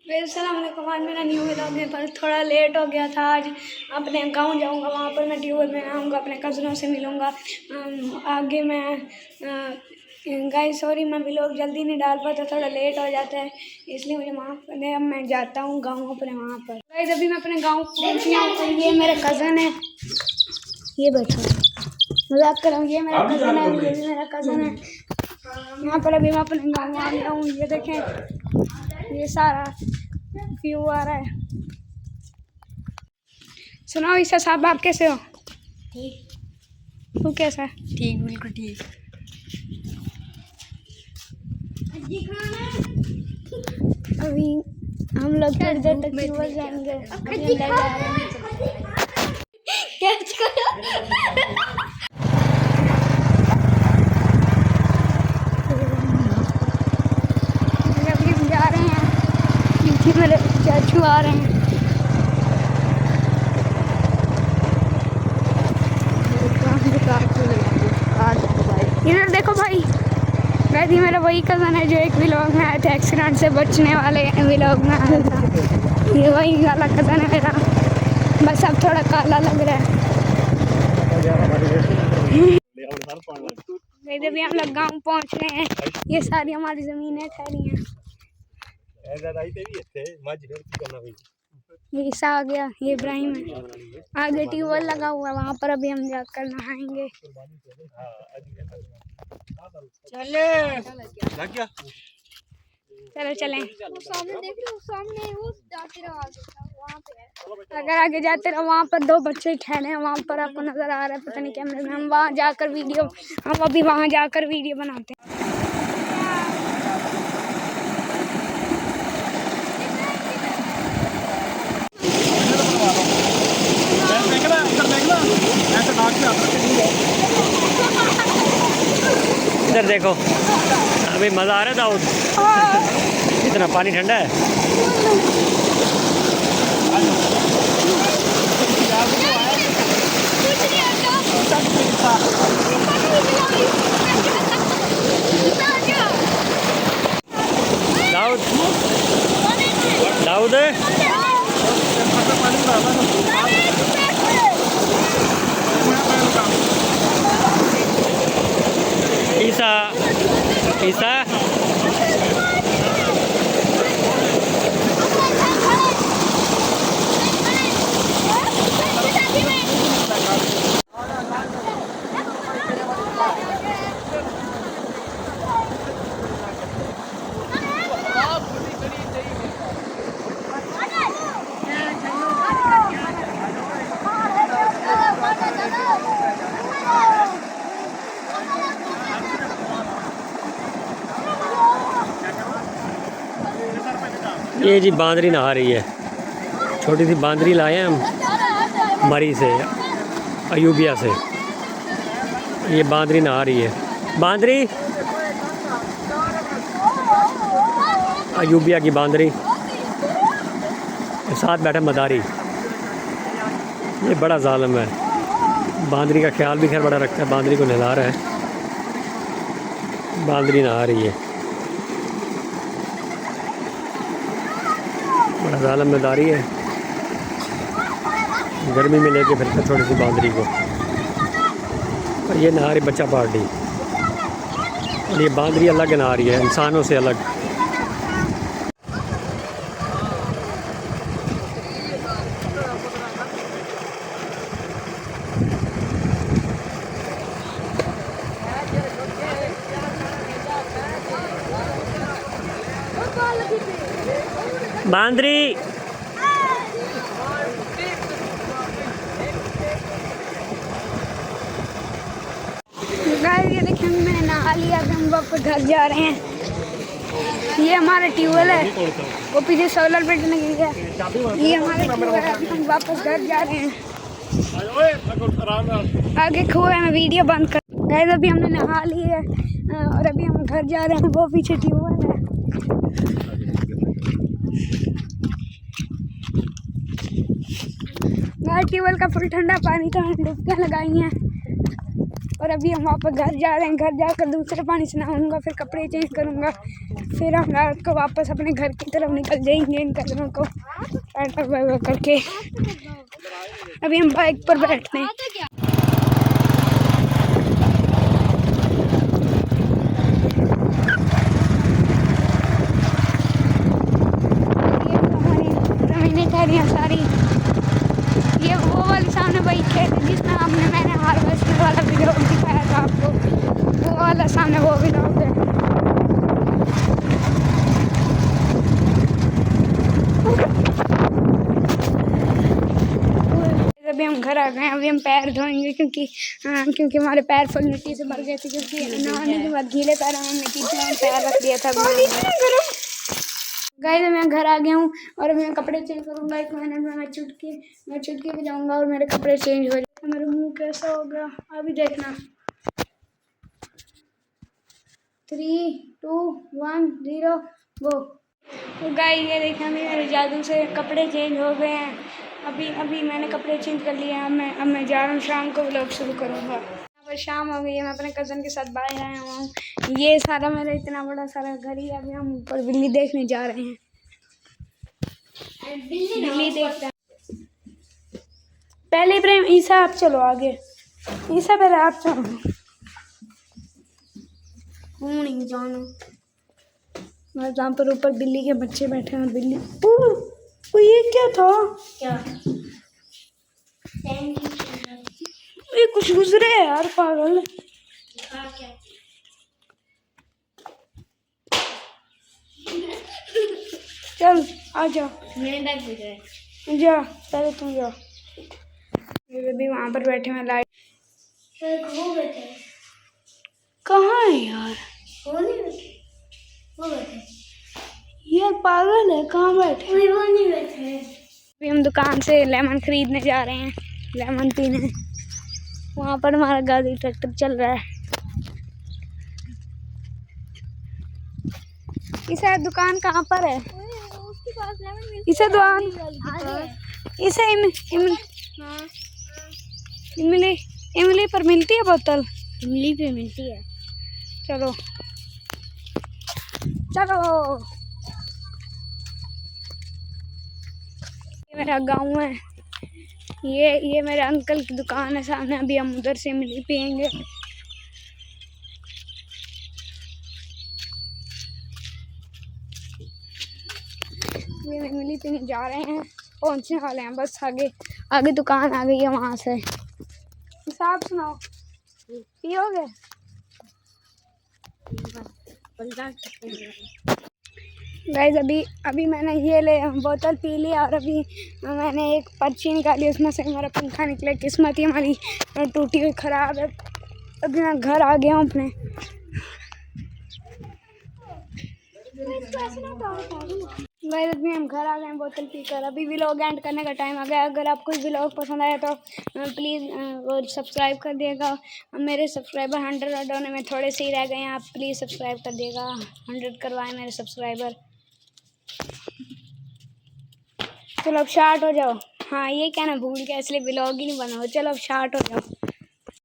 अस्सलामुअलैकुम। आज मेरा न्यू व्लॉग में पर थोड़ा लेट हो गया था। आज अपने गांव जाऊंगा, वहाँ पर मैं ट्यूबवेल में आऊँगा, अपने कज़नों से मिलूँगा। आगे मैं गाइस सॉरी मैं व्लॉग जल्दी नहीं डाल पाता, थोड़ा लेट हो जाता है, इसलिए मुझे माफ़ कर दें। अब मैं जाता हूँ गाँव अपने वहाँ पर। गाइस अभी मैं अपने गाँव पहुँची हूँ। ये मेरे कज़न है, ये बैठा मजाक कर रहा हूँ, ये मेरा कज़न है, ये भी मेरा कज़न है। यहाँ पर अभी मैं अपने गाँव आ गया हूँ। ये देखें, ये सारा व्यू आ रहा है। सुनाओ ईसा साहब, आप कैसे हो? ठीक। तू कैसा है? ठीक, बिल्कुल ठीक। अभी हम लोग थोड़ी देर तक ट्यूबवेल जाएंगे। कैच करो। अभी हम जा रहे हैं, पीछे मेरे चाचू आ रहे हैं। इधर देखो भाई, वैसे मेरा वही कज़न है जो एक व्लॉग में आया था, एक्सीडेंट से बचने वाले व्लॉग में आया था। ये वही वाला कज़न है मेरा, बस अब थोड़ा काला लग रहा है। भी हम लोग गाँव पहुँच रहे हैं। ये सारी हमारी ज़मीनें ठहरी हैं। ये ईसा आ गया, ये इब्राहिम है। आगे ट्यूबवेल लगा हुआ है, वहाँ पर अभी हम जाकर नहाएंगे। चलो चलें। सामने देख लो, सामने वो जाते रहो, वहाँ पे है। अगर आगे जाते रहो, वहाँ पर दो बच्चे ठहरे हैं, वहाँ पर आपको नजर आ रहा है, पता नहीं कैमरे में। हम वहाँ जाकर हम अभी वहाँ जाकर वीडियो बनाते हैं। इधर देखो, अभी मज़ा आ रहा है दाऊद। इतना पानी ठंडा है। दाऊद दाऊद ईसा ईसा ये जी बांदरी नहा रही है। छोटी सी बांदरी लाए हैं हम मरी से, अयूबिया से। ये बांदरी नहा रही है। बांदरी अयूबिया की बांदरी, साथ बैठा मदारी। ये बड़ा जालिम है, बांदरी का ख्याल भी खैर बड़ा रखता है। बांदरी को नहला रहा है, बांदरी नहा रही है। बड़ा जालिम मदारी है, गर्मी में लेके फिरता छोटी सी बांदरी को। और ये नहा रही बच्चा पार्टी। और ये बांदरी अलग नहा रही है, इंसानों से अलग। बांदरी ये देखिए, मैंने नहा लिया, हम वापस घर जा रहे हैं। ये हमारा ट्यूबवेल है, वो पीछे सोलर प्लेट लगी है। ये हमारा ट्यूबवेल है, अभी हम वापस घर जा रहे हैं। आगे कुएं में वीडियो बंद कर। गाइस अभी हमने नहा ली है और अभी हम घर जा रहे हैं। वो पीछे ट्यूबवेल है। ट्यूबवेल का फुल ठंडा पानी तो हमने डुबकियाँ लगाई हैं। और अभी हम वापस घर जा रहे हैं। घर जाकर दूसरे पानी से नहाऊंगा, फिर कपड़े चेंज करूंगा, फिर हम रात को वापस अपने घर की तरफ निकल जाएंगे इन कदमों को टाटा बाय बाय करके। अभी हम बाइक पर बैठते हैं। सारी ये वो वाली सामने वही खेत है जिसमें मैंने हार्वेस्टर वाला वीडियो दिखाया था आपको, वो वाला सामने वो वीडियो है। अभी हम घर आ गए। अभी हम पैर धोएंगे क्योंकि हमारे पैर फुल मिट्टी से भर गए थे, क्योंकि नहाने के बाद गीले पैरों में हमने कीचड़ में पैर रख दिया था। गाइस मैं घर आ गया हूँ और अभी मैं कपड़े चेंज करूँगा। एक महीने में मैं चुटकी पे जाऊँगा और मेरे कपड़े चेंज हो जाएंगे। मेरा मुंह कैसा हो गया अभी देखना। 3, 2, 1 0 वो। तो गाइस ये देखना मेरे जादू से कपड़े चेंज हो गए हैं। अभी मैंने कपड़े चेंज कर लिए हैं। अब मैं जा रहा हूँ, शाम को व्लॉग शुरू करूँगा। पर शाम हो गई है, मैं अपने कज़न के साथ बाहर आया हुआ हूँ। ये सारा मेरा इतना बड़ा सारा घर ही। अभी हम ऊपर बिल्ली देखने जा रहे हैं। बिल्ली देखते हैं। पहले इब्राहिम ईसा आप चलो आगे। ईसा पहले आप चलो। नहीं जाना। मैं जहाँ पर ऊपर बिल्ली के बच्चे बैठे हैं। बिल्ली ये क्या था? क्या ये कुछ गुजरे है यार पागल। चल आ जा। जा पहले तुम जाओ। भी वहाँ पर बैठे हैं लाइट। कहाँ है यार? यार पागल है, कहाँ बैठे? वो नहीं बैठे। अभी हम दुकान से लेमन खरीदने जा रहे हैं, लेमन पीने। वहाँ पर हमारा गाड़ी ट्रैक्टर चल रहा है। इसे दुकान कहाँ पर है? उसके पास लेमन इसे दुकान इसे इमली पर मिलती है बोतल? इमली पे मिलती है। चलो चलो। ये मेरा गांव है। ये मेरे अंकल की दुकान है सामने। अभी हम उधर से इमली पियेंगे। ये इमली पीने जा रहे हैं, पहुंचने वाले हैं बस। आगे दुकान आ गई है वहां से। हिसाब सुनाओ, पियोगे? गाइस अभी मैंने ये बोतल पी ली और अभी मैंने एक पर्ची निकाली, उसमें से हमारा पंखा निकला। किस्मत ही हमारी टूटी हुई ख़राब है। अभी मैं घर आ गया हूँ अपने। गाइस अभी हम घर आ गए हैं बोतल पीकर। अभी व्लॉग एंड करने का टाइम आ गया। अगर आपको व्लॉग पसंद आया तो प्लीज़ सब्सक्राइब कर दिएगा। मेरे सब्सक्राइबर 100 होने में थोड़े से ही रह गए हैं। आप प्लीज़ सब्सक्राइब कर दिएगा। 100 करवाएं मेरे सब्सक्राइबर। चलो अब शार्ट हो जाओ। हाँ ये कहना भूल गया, इसलिए व्लॉग ही नहीं बनाओ। चलो अब शार्ट हो जाओ।